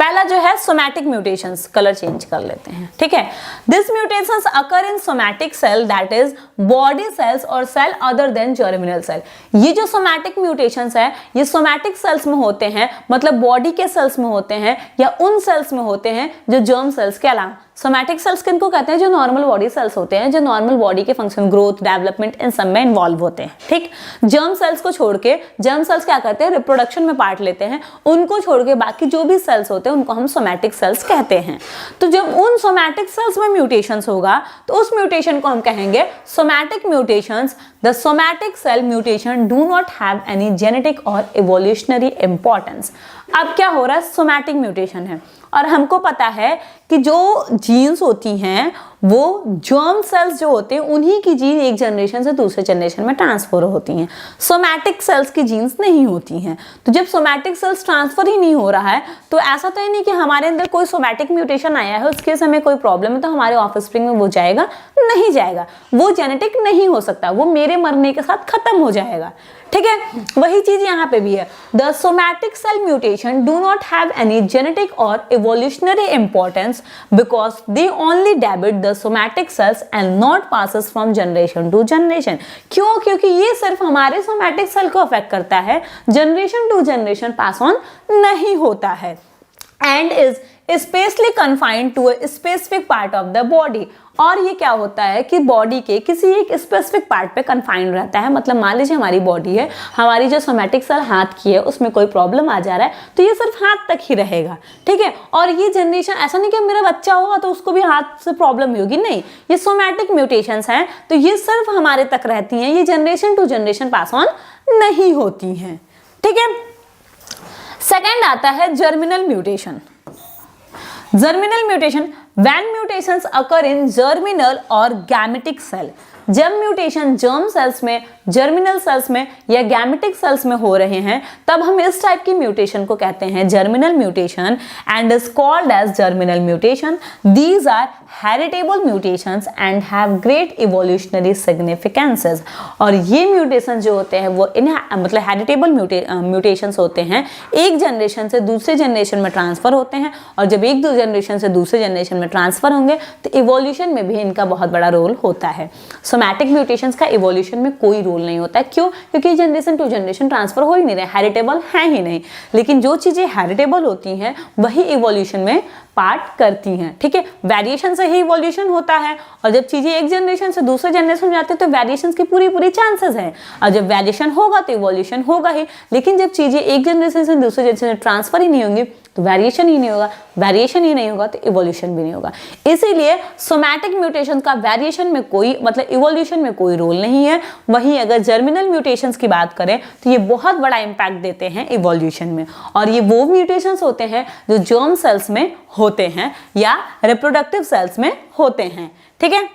पहला जो है सोमैटिक म्यूटेशंस, कलर चेंज कर लेते हैं, ठीक है। This mutations occur in somatic cell that is body cells और cell other than germinal cell. ये जो सोमैटिक म्यूटेशंस है ये सोमैटिक सेल्स में होते हैं, मतलब बॉडी के सेल्स में होते हैं या उन सेल्स में होते हैं जो जर्म सेल्स के अलावा। सोमैटिक सेल्स किनको कहते हैं? जो नॉर्मल बॉडी सेल्स होते हैं, जो नॉर्मल बॉडी के फंक्शन, ग्रोथ, डेवलपमेंट इन सब में इन्वॉल्व होते हैं, ठीक। जर्म सेल्स को छोड़ के, जर्म सेल्स क्या करते हैं? रिप्रोडक्शन में पार्ट लेते हैं, उनको छोड़ के बाकी जो भी सेल्स होते हैं उनको हम सोमैटिक सेल्स कहते हैं। तो जब उन सोमैटिक सेल्स में म्यूटेशंस होगा तो उस म्यूटेशन को हम कहेंगे somatic mutations. The somatic cell mutation do not have any genetic और इवोल्यूशनरी इंपॉर्टेंस। अब क्या हो रहा है? सोमैटिक म्यूटेशन है और हमको पता है कि जो जीन्स होती हैं वो जर्म सेल्स जो होते हैं उन्हीं की जीन एक जनरेशन से दूसरे जनरेशन में ट्रांसफर होती हैं, सोमैटिक सेल्स की जीन्स नहीं होती हैं। तो जब सोमैटिक सेल्स ट्रांसफर ही नहीं हो रहा है तो ऐसा तो ही नहीं कि हमारे अंदर कोई सोमैटिक म्यूटेशन आया है उसके समय कोई प्रॉब्लम है तो हमारे ऑफस्प्रिंग में वो जाएगा, नहीं जाएगा। वो जेनेटिक नहीं हो सकता, वो मेरे मरने के साथ खत्म हो जाएगा, ठीक है। वही चीज यहाँ पे भी है। The somatic cell mutation do not have any genetic और evolutionary importance because they only debit the somatic cells and not passes from generation to generation. क्यों? क्योंकि ये सिर्फ हमारे सोमैटिक सेल को अफेक्ट करता है, generation to generation pass on नहीं होता है। And is specially confined to a specific part of the body. और ये क्या होता है कि बॉडी के किसी एक स्पेसिफिक पार्ट पे कन्फाइंड रहता है। मतलब मान लीजिए हमारी बॉडी है, हमारी जो सोमैटिक सेल हाथ की है उसमें कोई प्रॉब्लम आ जा रहा है तो ये सिर्फ हाथ तक ही रहेगा, ठीक है। और ये जनरेशन ऐसा नहीं कि मेरा बच्चा होगा तो उसको भी हाथ से प्रॉब्लम होगी, नहीं, ये सोमैटिक म्यूटेशंस हैं तो ये सिर्फ हमारे तक रहती हैं, ये generation to generation pass on नहीं होती हैं, ठीक है। सेकेंड आता है germinal mutation. Germinal mutation, when mutations occur in germinal or gametic cell। जब म्यूटेशन जर्म सेल्स में, जर्मिनल सेल्स में या गैमेटिक सेल्स में हो रहे हैं तब हम इस टाइप की म्यूटेशन को कहते हैं germinal mutation and is called as germinal mutation. These are heritable mutations and have great evolutionary significances. और ये म्यूटेशन जो होते हैं वो मतलब हेरिटेबल म्यूटेशंस होते हैं, एक जनरेशन से दूसरे जनरेशन में ट्रांसफर होते हैं और जब एक दो जनरेशन से दूसरे जनरेशन में ट्रांसफर होंगे तो इवोल्यूशन में भी इनका बहुत बड़ा रोल होता है। सोमैटिक म्यूटेशंस का इवोल्यूशन में कोई रोल नहीं होता है। क्यों? क्योंकि जनरेशन टू जनरेशन ट्रांसफर हो ही नहीं रहे, हेरिटेबल है ही नहीं। लेकिन जो चीजें हेरिटेबल होती हैं वही इवोल्यूशन में पार्ट करती हैं, ठीक है। वेरिएशन से ही इवोल्यूशन होता है और जब चीजें एक जनरेशन से दूसरे जनरेशन में जाती है तो वेरिएशन की पूरी चांसेस है। और जब वेरिएशन होगा तो इवोल्यूशन होगा ही, लेकिन जब चीजें एक जनरेशन से दूसरे जनरेशन में ट्रांसफर ही नहीं होंगी तो वेरिएशन ही नहीं होगा, वेरिएशन ही नहीं होगा तो इवोल्यूशन भी नहीं होगा। इसीलिए सोमैटिक म्यूटेशन का वेरिएशन में कोई मतलब इवोल्यूशन में कोई रोल नहीं है। वहीं अगर जर्मिनल म्यूटेशंस की बात करें तो ये बहुत बड़ा इंपैक्ट देते हैं इवोल्यूशन में। और ये वो म्यूटेशंस होते हैं जो जर्म सेल्स में होते हैं या रिप्रोडक्टिव सेल्स में होते हैं, ठीक है।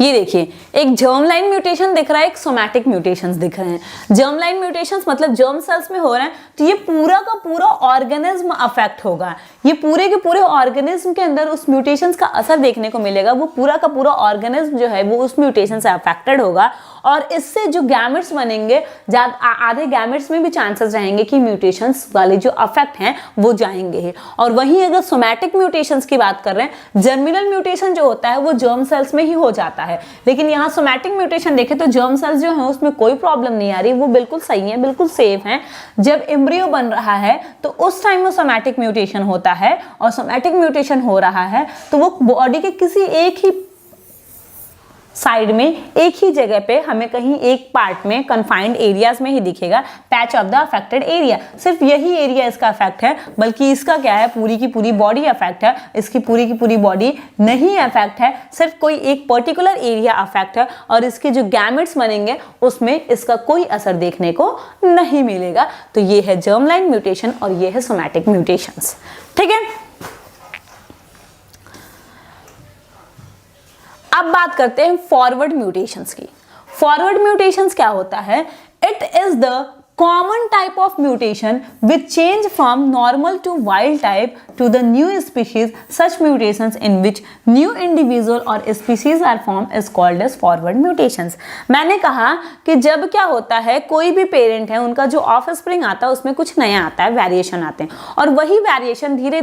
ये देखिए एक जर्म लाइन म्यूटेशन दिख रहा है, एक सोमैटिक म्यूटेशंस दिख रहे हैं। जर्म लाइन म्यूटेशंस मतलब जर्म सेल्स में हो रहे हैं तो ये पूरा का पूरा ऑर्गेनिज्म अफेक्ट होगा, ये पूरे के पूरे ऑर्गेनिज्म के अंदर उस म्यूटेशंस का असर देखने को मिलेगा। वो पूरा का पूरा ऑर्गेनिज्म जो है वो उस म्यूटेशन से अफेक्टेड होगा और इससे जो गैमेट्स बनेंगे, आधे गैमेट्स में भी चांसेस रहेंगे कि म्यूटेशंस वाले जो अफेक्ट हैं वो जाएंगे ही। और वहीं अगर सोमैटिक म्यूटेशंस की बात कर रहे हैं, जर्मिनल म्यूटेशन जो होता है वो जर्म सेल्स में ही हो जाता है। लेकिन यहाँ सोमैटिक म्यूटेशन देखें तो जर्म सेल्स जो है उसमें कोई प्रॉब्लम नहीं आ रही, वो बिल्कुल सही है, बिल्कुल सेफ है। जब एम्ब्रियो बन रहा है तो उस टाइम वो सोमैटिक म्यूटेशन होता है और सोमैटिक म्यूटेशन हो रहा है तो वो बॉडी के किसी एक ही साइड में, एक ही जगह पे हमें कहीं एक पार्ट में कन्फाइंड एरियाज में ही दिखेगा, patch of the affected area. सिर्फ यही एरिया इसका अफेक्ट है, बल्कि इसका क्या है पूरी की पूरी बॉडी अफेक्ट है। इसकी पूरी की पूरी बॉडी नहीं अफेक्ट है, सिर्फ कोई एक पर्टिकुलर एरिया अफेक्ट है और इसके जो गैमेट्स बनेंगे उसमें इसका कोई असर देखने को नहीं मिलेगा। तो ये है जर्म लाइन म्यूटेशन और ये है सोमैटिक म्यूटेशंस, ठीक है। अब बात करते हैं फॉरवर्ड म्यूटेशंस की। फॉरवर्ड म्यूटेशंस क्या होता है? It is the common type of mutation which change from normal to wild type to the new species. Such mutations in which new individual or species are formed is called as forward mutations. मैंने कहा कि जब क्या होता है, कोई भी parent है उनका जो ऑफस्प्रिंग आता है उसमें कुछ नया आता है, वेरिएशन आते हैं, और वही वेरिएशन धीरे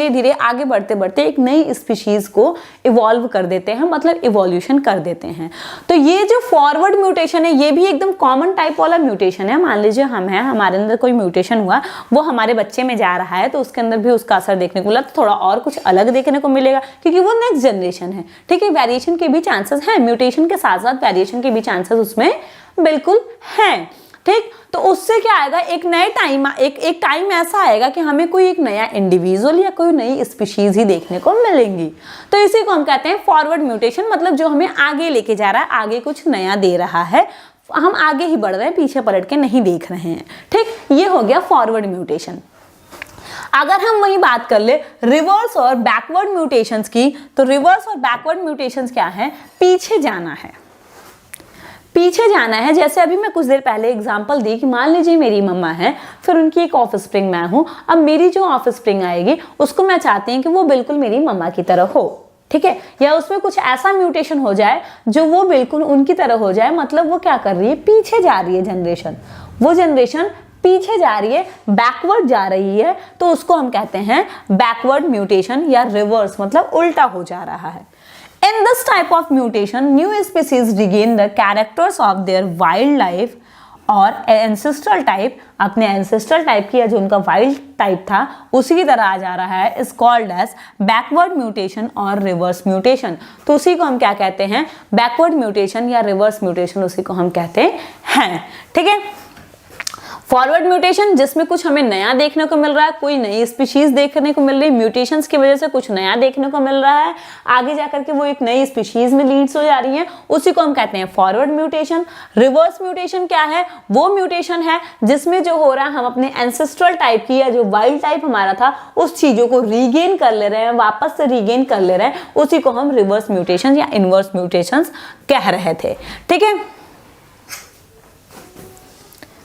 धीरे आगे बढ़ते बढ़ते एक नई स्पीशीज को इवॉल्व कर देते हैं, मतलब इवोल्यूशन कर देते हैं। तो ये जो फॉरवर्ड म्यूटेशन है ये भी एकदम कॉमन टाइप वाला म्यूटेशन है। मान लीजिए हम हैं, हमारे अंदर कोई म्यूटेशन हुआ, वो हमारे बच्चे में जा रहा है, तो उसके अंदर भी उसका असर देखने को मिला, तो थोड़ा और कुछ अलग देखने को मिलेगा क्योंकि वो नेक्स्ट जनरेशन है। ठीक है, वेरिएशन के भी चांसेस हैं, म्यूटेशन के साथ साथ वेरिएशन के भी चांसेस उसमें बिल्कुल हैं। ठीक, तो उससे क्या आएगा, एक नए टाइम एक टाइम ऐसा आएगा कि हमें कोई एक नया इंडिविजुअल या कोई नई स्पीशीज ही देखने को मिलेंगी। तो इसी को हम कहते हैं फॉरवर्ड म्यूटेशन, मतलब जो हमें आगे लेके जा रहा है, आगे कुछ नया दे रहा है, हम आगे ही बढ़ रहे हैं, पीछे पलट के नहीं देख रहे हैं। ठीक, ये हो गया फॉरवर्ड म्यूटेशन। अगर हम वही बात कर ले रिवर्स और बैकवर्ड म्यूटेशंस की, तो रिवर्स और बैकवर्ड म्यूटेशंस क्या है, पीछे जाना है, पीछे जाना है। जैसे अभी मैं कुछ देर पहले एग्जांपल दी कि मान लीजिए मेरी मम्मा है, फिर उनकी एक ऑफस्प्रिंग मैं हूं, अब मेरी जो ऑफस्प्रिंग आएगी उसको मैं चाहती हूँ कि वो बिल्कुल मेरी मम्मा की तरह हो। ठीक है, या उसमें कुछ ऐसा म्यूटेशन हो जाए जो वो बिल्कुल उनकी तरह हो जाए, मतलब वो क्या कर रही है, पीछे जा रही है जनरेशन, वो जनरेशन पीछे जा रही है, बैकवर्ड जा रही है, तो उसको हम कहते हैं बैकवर्ड म्यूटेशन या रिवर्स, मतलब उल्टा हो जा रहा है। In this type of mutation, new species regain the characters of their wild life और ancestral type, अपने ancestral type की या जो उनका wild type था उसी की तरह आ जा रहा है, is called as backward mutation और reverse mutation। तो उसी को हम क्या कहते हैं, backward mutation या reverse mutation, उसी को हम कहते हैं। ठीक है, फॉरवर्ड म्यूटेशन जिसमें कुछ हमें नया देखने को मिल रहा है, कोई नई स्पीशीज देखने को मिल रही है, म्यूटेशंस की वजह से कुछ नया देखने को मिल रहा है, आगे जाकर के वो एक नई स्पीशीज में लीड्स हो जा रही है, उसी को हम कहते हैं फॉरवर्ड म्यूटेशन। रिवर्स म्यूटेशन क्या है, वो म्यूटेशन है जिसमें जो हो रहा है हम अपने एंसेस्ट्रल टाइप की या जो वाइल्ड टाइप हमारा था उस चीजों को रीगेन कर ले रहे हैं, वापस से रीगेन कर ले रहे हैं, उसी को हम रिवर्स म्यूटेशन या इनवर्स म्यूटेशन कह रहे थे। ठीक है,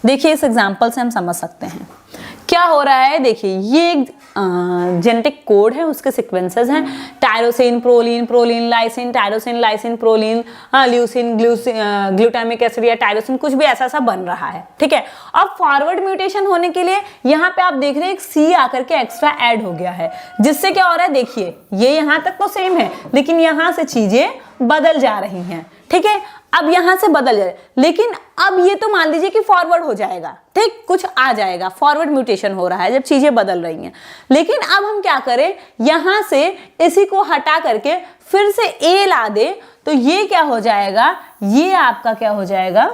देखिए इस एग्जाम्पल से हम समझ सकते हैं क्या हो रहा है। देखिए ये एक जेनेटिक कोड है, उसके सीक्वेंसेस हैं, tyrosine, proline, proline, lysine, tyrosine, lysine, proline, leucine, glutamic acid या टायरोसिन, कुछ भी ऐसा बन रहा है। ठीक है, अब फॉरवर्ड म्यूटेशन होने के लिए यहाँ पे आप देख रहे हैं एक सी आकर के एक्स्ट्रा ऐड हो गया है, जिससे क्या हो रहा है, देखिए ये यहाँ तक तो सेम है लेकिन यहाँ से चीजें बदल जा रही हैं। ठीक है, अब यहां से बदल जाए, लेकिन अब ये तो मान लीजिए कि फॉरवर्ड हो जाएगा, ठीक, कुछ आ जाएगा, फॉरवर्ड म्यूटेशन हो रहा है जब चीजें बदल रही हैं। लेकिन अब हम क्या करें, यहां से इसी को हटा करके फिर से ए ला दे, तो ये क्या हो जाएगा, ये आपका क्या हो जाएगा,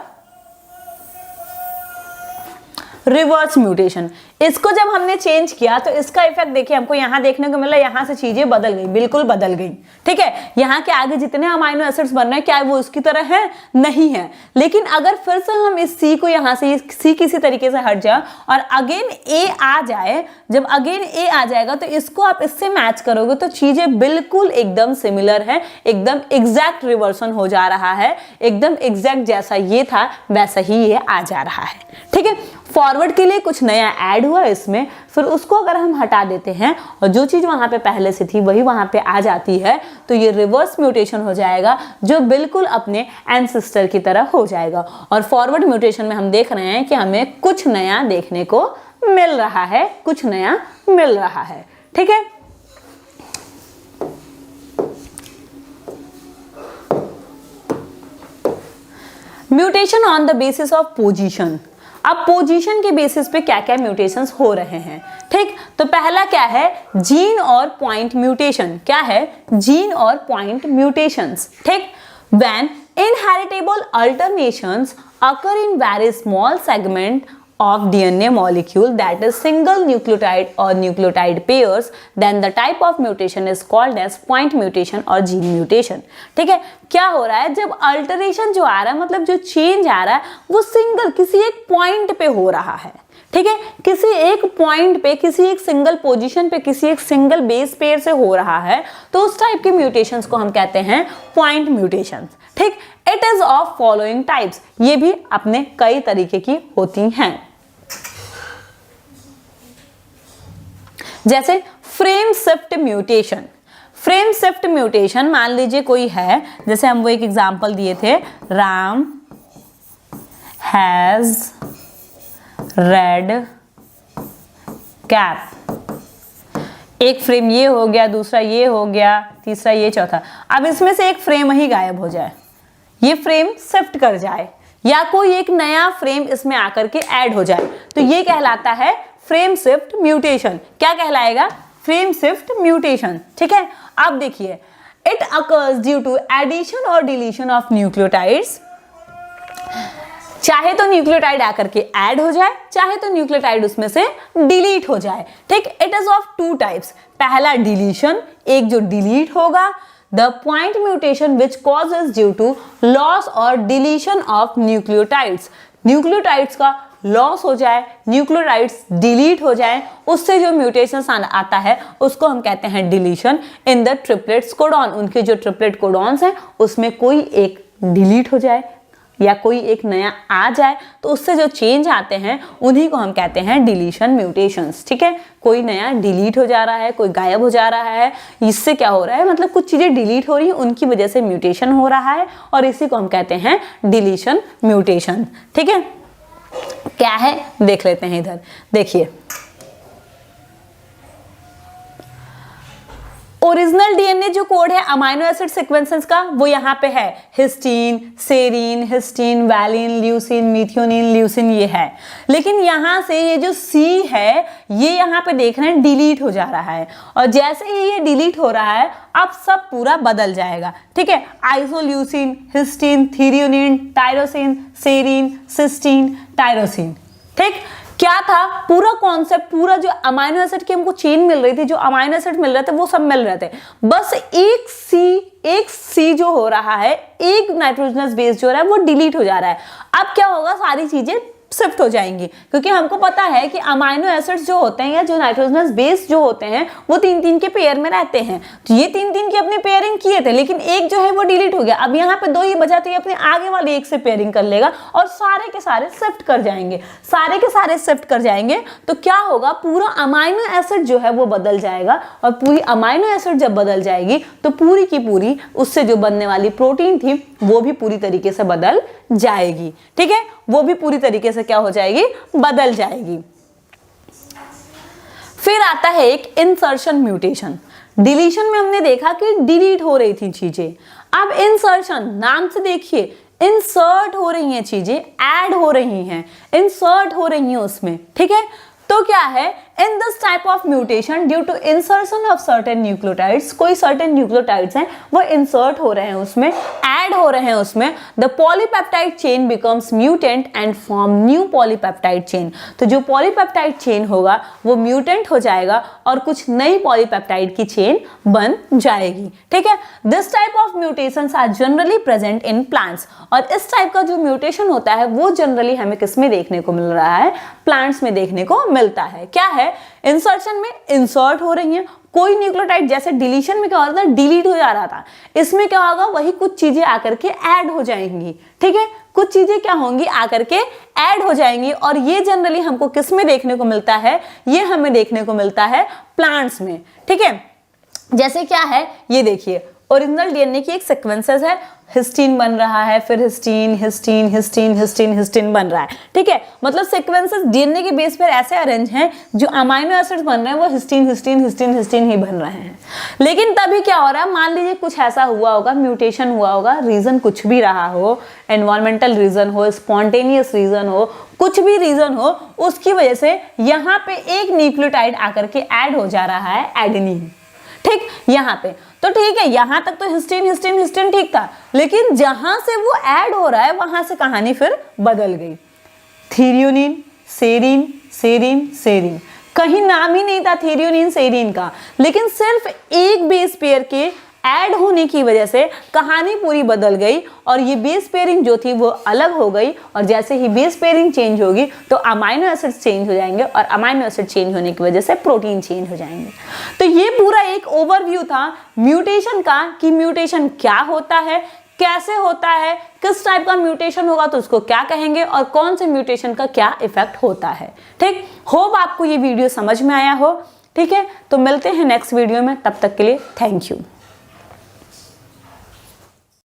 रिवर्स म्यूटेशन। इसको जब हमने चेंज किया तो इसका इफेक्ट देखिए हमको यहाँ देखने को मिला, यहाँ से चीजें बदल गई, बिल्कुल बदल गई। ठीक है, यहाँ के आगे जितने अमाइनो एसिड्स बन रहे हैं क्या वो उसकी तरह है, नहीं है। लेकिन अगर फिर से हम इस सी को यहाँ से, सी किसी तरीके से हट जाए और अगेन ए आ जाए, जब अगेन ए आ जाएगा तो इसको आप इससे मैच करोगे तो चीजें बिल्कुल एकदम सिमिलर है, एकदम एग्जैक्ट रिवर्सन हो जा रहा है, एकदम एग्जैक्ट जैसा ये था वैसा ही ये आ जा रहा है। ठीक है, फॉरवर्ड के लिए कुछ नया ऐड हुआ इसमें, फिर उसको अगर हम हटा देते हैं और जो चीज वहां पे पहले से थी वही वहां पे आ जाती है, तो ये रिवर्स म्यूटेशन हो जाएगा जो बिल्कुल अपने एंसेस्टर की तरह हो जाएगा। और फॉरवर्ड म्यूटेशन में हम देख रहे हैं कि हमें कुछ नया देखने को मिल रहा है, कुछ नया मिल रहा है। ठीक है, mutation on the basis of position. अब पोजीशन के बेसिस पे क्या क्या म्यूटेशंस हो रहे हैं। ठीक, तो पहला क्या है, जीन और पॉइंट म्यूटेशन। क्या है, जीन और पॉइंट म्यूटेशंस। ठीक, when inheritable अल्टरनेशंस occur in very small segment of DNA molecule, that is single nucleotide or nucleotide pairs, then the type of mutation is called as point mutation or gene mutation। ठीक है, क्या हो रहा है, जब alteration जो आ रहा है, मतलब जो चेंज आ रहा है वो सिंगल किसी एक पॉइंट पे हो रहा है। ठीक है, किसी एक पॉइंट पे, किसी एक सिंगल पोजीशन पे, किसी एक सिंगल बेस पेयर से हो रहा है, तो उस टाइप के म्यूटेशंस को हम कहते हैं पॉइंट म्यूटेशंस। ठीक, it is of following types, ये भी अपने कई तरीके की होती हैं। जैसे frame shift mutation. Frame shift mutation मान लीजिए कोई है, जैसे हम वो एक एग्जांपल दिए थे, राम हैज रेड कैप। एक फ्रेम ये हो गया, दूसरा ये हो गया, तीसरा ये, चौथा। अब इसमें से एक फ्रेम ही गायब हो जाए, ये फ्रेम शिफ्ट कर जाए, या कोई एक नया फ्रेम इसमें आकर के ऐड हो जाए, तो ये कहलाता है फ्रेम शिफ्ट म्यूटेशन। क्या कहलाएगा? Frame shift mutation. ठीक है, अब देखिए, it occurs due to addition or deletion of nucleotides. चाहे तो न्यूक्लियोटाइड आकर के ऐड हो जाए, चाहे तो न्यूक्लियोटाइड उसमें से डिलीट हो जाए। ठीक, it is of two types. पहला डिलीशन, एक जो डिलीट होगा, the point mutation which causes due to loss or deletion of nucleotides. Nucleotides का लॉस हो जाए, न्यूक्लियोटाइड्स डिलीट हो जाए, उससे जो म्यूटेशन आता है उसको हम कहते हैं deletion in the triplets codon. उनके जो ट्रिपलेट कोडॉन्स हैं उसमें कोई एक डिलीट हो जाए या कोई एक नया आ जाए, तो उससे जो चेंज आते हैं उन्हीं को हम कहते हैं डिलीशन म्यूटेशंस। ठीक है, कोई नया डिलीट हो जा रहा है, कोई गायब हो जा रहा है, इससे क्या हो रहा है, मतलब कुछ चीजें डिलीट हो रही हैं, उनकी वजह से म्यूटेशन हो रहा है, और इसी को हम कहते हैं डिलीशन म्यूटेशन। ठीक है, क्या है देख लेते हैं। इधर देखिए, ओरिजिनल डीएनए जो कोड है अमाइनो एसिड सीक्वेंसेस का, वो यहाँ पे है, histidine, serine, histidine, valine, leucine, methionine, leucine, ये है। लेकिन यहाँ से ये जो सी है, ये यहाँ पे देख रहे हैं डिलीट हो जा रहा है, और जैसे ही ये डिलीट हो रहा है अब सब पूरा बदल जाएगा। ठीक है, आइसोल्यूसिन, हिस्टीन, threonine, tyrosine, serine, cysteine, tyrosine. ठीक, क्या था पूरा कॉन्सेप्ट, पूरा जो अमाइनो एसिड की हमको चेन मिल रही थी, जो अमाइनो एसिड मिल रहे थे वो सब मिल रहे थे, बस एक सी जो हो रहा है, एक नाइट्रोजनस बेस जो हो रहा है वो डिलीट हो जा रहा है। अब क्या होगा, सारी चीजें शिफ्ट हो जाएंगी, क्योंकि हमको पता है कि अमाइनो एसिड्स जो होते हैं या जो नाइट्रोजनस बेस जो होते हैं वो 3-3 के पेयर में रहते हैं। तो ये 3-3 की अपनी पेयरिंग किए थे, लेकिन एक जो है वो डिलीट हो गया। अब यहाँ पे 2 ही बचा, तो ये अपने आगे वाले एक से पेयरिंग कर लेगा और सारे के सारे शिफ्ट कर जाएंगे, सारे के सारे शिफ्ट कर जाएंगे। तो क्या होगा, पूरा अमाइनो एसिड जो है वो बदल जाएगा, और पूरी अमाइनो एसिड जब बदल जाएगी तो पूरी की पूरी उससे जो बनने वाली प्रोटीन थी वो भी पूरी तरीके से बदल जाएगी। ठीक है, वो भी पूरी तरीके से क्या हो जाएगी, बदल जाएगी। फिर आता है एक इंसर्शन म्यूटेशन। डिलीशन में हमने देखा कि डिलीट हो रही थी चीजें, अब इंसर्शन, नाम से देखिए, इंसर्ट हो रही हैं चीजें, ऐड हो रही हैं, इंसर्ट हो रही हैं उसमें। ठीक है, तो क्या है, in this type of mutation due to insertion of certain nucleotides, कोई सर्टेन न्यूक्लियोटाइड्स हैं वो इंसर्ट हो रहे हैं उसमें, ऐड हो रहे हैं उसमें, the polypeptide chain becomes mutant and form new polypeptide chain. तो जो पॉलीपेप्टाइड चेन होगा वो म्यूटेंट हो जाएगा और कुछ नई पॉलीपेप्टाइड की चेन बन जाएगी। ठीक है, this type of mutations are generally present in plants, और इस टाइप का जो म्यूटेशन होता है वो जनरली हमें किसमें देखने को मिल रहा है, प्लांट्स में देखने को मिलता है। क्या है, इंसर्शन में इंसर्ट हो रही है कोई न्यूक्लियोटाइड, जैसे डिलीशन में क्या हो रहा था, डिलीट हो जा रहा था, इसमें क्या होगा, वही कुछ चीजें आकर के ऐड हो जाएंगी। ठीक है, कुछ चीजें क्या होंगी, आकर के ऐड हो जाएंगी, और ये जनरली हमको किस में देखने को मिलता है, ये हमें देखने को मिलता है प्लांट्स में। ठीक है, जैसे क्या है, ये देखिए, ओरिजिनल डीएनए की एक सीक्वेंसेस है, हिस्टीन बन रहा है, फिर हिस्टीन, हिस्टीन, हिस्टीन, हिस्टीन, हिस्टीन बन रहा है। ठीक है, मतलब सीक्वेंसेस डीएनए के बेस पर ऐसे अरेंज हैं, जो अमाइनो एसिड्स बन रहे हैं वो हिस्टीन, हिस्टीन, हिस्टीन, हिस्टीन ही बन रहे हैं। लेकिन तभी क्या हो रहा है, मान लीजिए कुछ ऐसा हुआ होगा, म्यूटेशन हुआ होगा, रीजन कुछ भी रहा हो, एनवायरमेंटल रीजन हो, स्पॉन्टेनियस रीजन हो, कुछ भी रीजन हो, उसकी वजह से यहाँ पे एक न्यूक्लियोटाइड आकर के ऐड हो जा रहा है, एडेनिन। ठीक, यहाँ पे तो ठीक है, यहां तक तो हिस्टीन हिस्टीन हिस्टीन ठीक था, लेकिन जहां से वो ऐड हो रहा है वहां से कहानी फिर बदल गई। थ्रियोनिन, सेरीन, सेरीन, सेरीन, कहीं नाम ही नहीं था थ्रियोनिन सेरीन का, लेकिन सिर्फ एक बेस पेयर के ऐड होने की वजह से कहानी पूरी बदल गई, और ये बेस पेयरिंग जो थी वो अलग हो गई, और जैसे ही बेस पेयरिंग चेंज होगी तो अमाइनो एसिड चेंज हो जाएंगे, और अमाइनो एसिड चेंज होने की वजह से प्रोटीन चेंज हो जाएंगे। तो ये पूरा एक ओवरव्यू था म्यूटेशन का, कि म्यूटेशन क्या होता है, कैसे होता है, किस टाइप का म्यूटेशन होगा तो उसको क्या कहेंगे, और कौन से म्यूटेशन का क्या इफेक्ट होता है। ठीक, होप आपको ये वीडियो समझ में आया हो। ठीक है, तो मिलते हैं नेक्स्ट वीडियो में, तब तक के लिए थैंक यू।